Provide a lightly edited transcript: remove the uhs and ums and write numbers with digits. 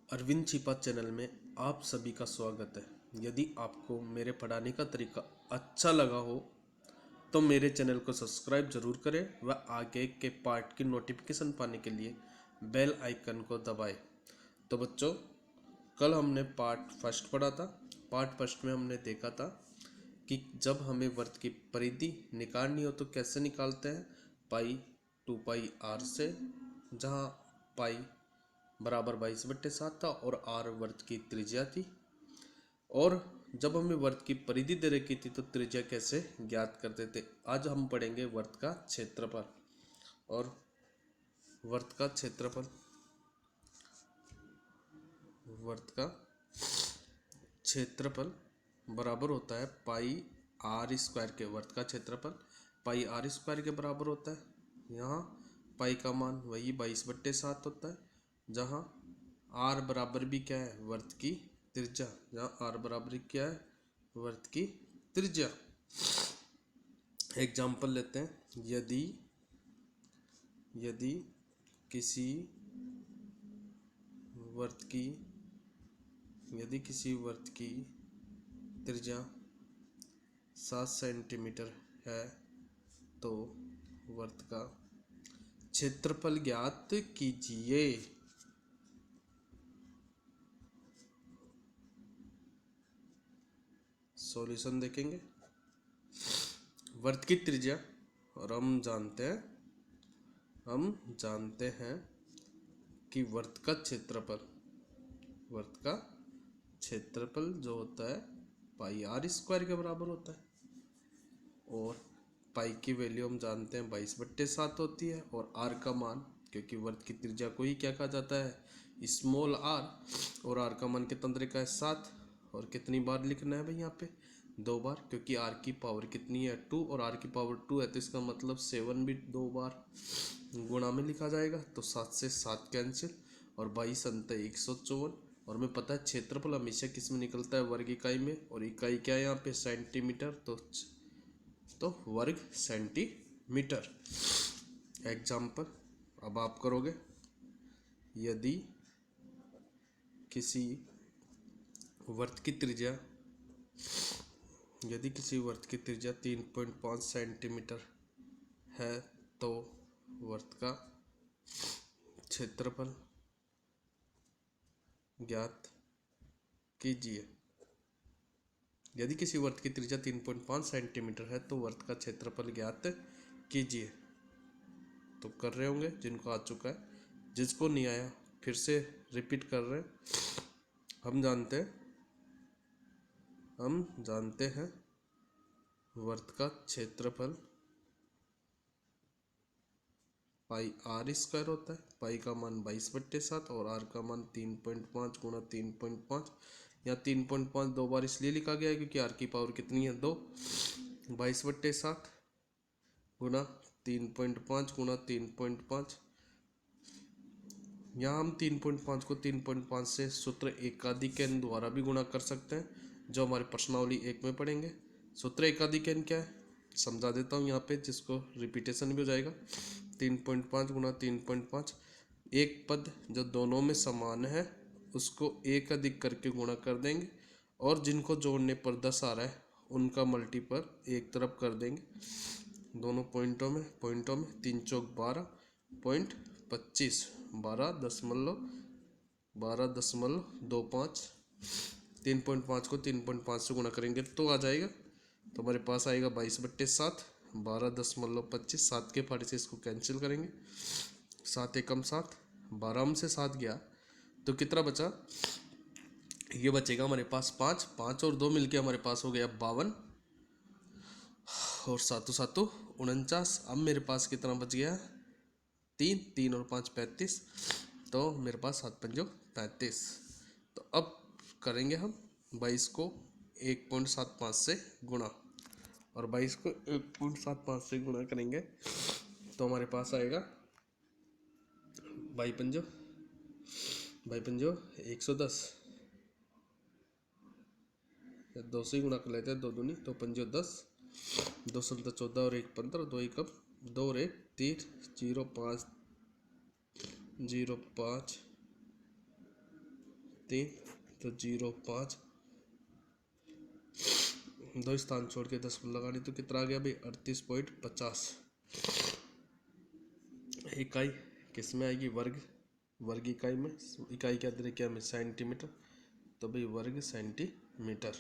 अरविंद छिपा चैनल में आप सभी का स्वागत है। यदि आपको मेरे पढ़ाने का तरीका अच्छा लगा हो तो मेरे चैनल को सब्सक्राइब जरूर करें व आगे के पार्ट की नोटिफिकेशन पाने के लिए बेल आइकन को दबाएं। तो बच्चों, कल हमने पार्ट फर्स्ट पढ़ा था। पार्ट फर्स्ट में हमने देखा था कि जब हमें वर्त की परिधि निकालनी हो तो कैसे निकालते हैं, पाई 2πr से, जहाँ पाई बराबर 22/7 था और r वर्त की त्रिज्या थी। और जब हमें वर्त की परिधि दे रखी थी तो त्रिज्या कैसे ज्ञात करते थे। आज हम पढ़ेंगे वर्त का क्षेत्रफल। और वर्त का क्षेत्रफल, वर्त का क्षेत्रफल बराबर होता है पाई आर स्क्वायर के। वर्त का क्षेत्रफल पाई आर स्क्वायर के बराबर होता है। यहाँ पाई का मान वही 22/7 होता है, जहाँ आर बराबर भी क्या है, वर्त की त्रिज्या। जहाँ आर बराबर क्या है, वर्त की त्रिज्या। एग्जाम्पल लेते हैं। यदि किसी वर्त की त्रिज्या 7 सेंटीमीटर है तो वर्त का क्षेत्रफल ज्ञात कीजिए। सॉल्यूशन देखेंगे। वर्त की त्रिज्या, और हम जानते हैं कि वर्त का क्षेत्रफल जो होता है पाई आर स्क्वायर के बराबर होता है। और पाई की वैल्यू हम जानते हैं 22/7 होती है। और आर का मान, क्योंकि वर्त की त्रिज्या को ही क्या कहा जाता है, स्मॉल आर, और आर का मान कितना तरीका है, 7। और कितनी बार लिखना है भाई, यहाँ पे 2 बार, क्योंकि आर की पावर कितनी है, 2, और आर की पावर 2 है तो इसका मतलब 7 भी 2 बार गुणा में लिखा जाएगा। तो 7 से 7 कैंसिल, और 22 अंत 154। और हमें पता है क्षेत्रफल हमेशा किस में निकलता है, वर्ग इकाई में। और इकाई क्या है यहाँ पे, सेंटीमीटर। तो वर्ग सेंटीमीटर। एग्जाम्पल अब आप करोगे। यदि किसी वर्त की त्रिज्या 3.5 सेंटीमीटर है तो वर्त का क्षेत्रफल ज्ञात कीजिए। यदि किसी वर्त की त्रिज्या 3.5 सेंटीमीटर है तो वर्त का क्षेत्रफल ज्ञात कीजिए। तो कर रहे होंगे जिनको आ चुका है, जिसको नहीं आया फिर से रिपीट कर रहे हैं। हम जानते हैं वर्त का क्षेत्रफल पाई आर स्क्वायर होता है। पाई का मान 22/7 और आर का मान 3.5 गुणा 3.5। या 3.5 2 बार इसलिए लिखा गया है क्योंकि आर की पावर कितनी है, 2। 22/7 गुणा 3.5 गुणा 3.5। यहाँ हम 3.5 को 3.5 से सूत्र एकाधिकन द्वारा भी गुणा कर सकते हैं, जो हमारे प्रश्नावली 1 में पढ़ेंगे। सूत्र एकाधिकन क्या है समझा देता हूँ यहाँ पे, जिसको रिपीटेशन भी हो जाएगा। 3.5 गुणा 3.5, एक पद जो दोनों में समान है उसको एक अधिक करके गुणा कर देंगे, और जिनको जोड़ने पर 10 आ रहा है उनका मल्टीपल एक तरफ कर देंगे दोनों पॉइंटों में। 3 चौक 12.25, 12.25। 3.5 को 3.5 से गुणा करेंगे तो आ जाएगा, तो हमारे पास आएगा 22/7, 12.25। 7 के फाड़े से इसको कैंसिल करेंगे, 7 एकम 7, 12 से 7 गया तो कितना बचा, ये बचेगा हमारे पास 5। 5 और 2 मिलके हमारे पास हो गया 52, और 7 7 49। अब मेरे पास कितना बच गया, 3 और 5 35, तो मेरे पास 7 5 35। तो अब करेंगे हम 22 को 1.75 से गुणा, और 22 को 1.75 से गुणा करेंगे तो हमारे पास आएगा 22 पंजो 110। 2 से गुणा कर लेते हैं, 2 दूनी तो 5 10, 2 7 14 और 1 15, 2 1 2 और 1 3, 0 5 0 5 3 तो 0.5, 2 स्थान छोड़ के 10 लगानी तो कितना आ गया भाई 38.50 इकाई किस में आएगी वर्ग इकाई में। इकाई क्या दे रखी है हमें सेंटीमीटर, तो भाई वर्ग सेंटीमीटर।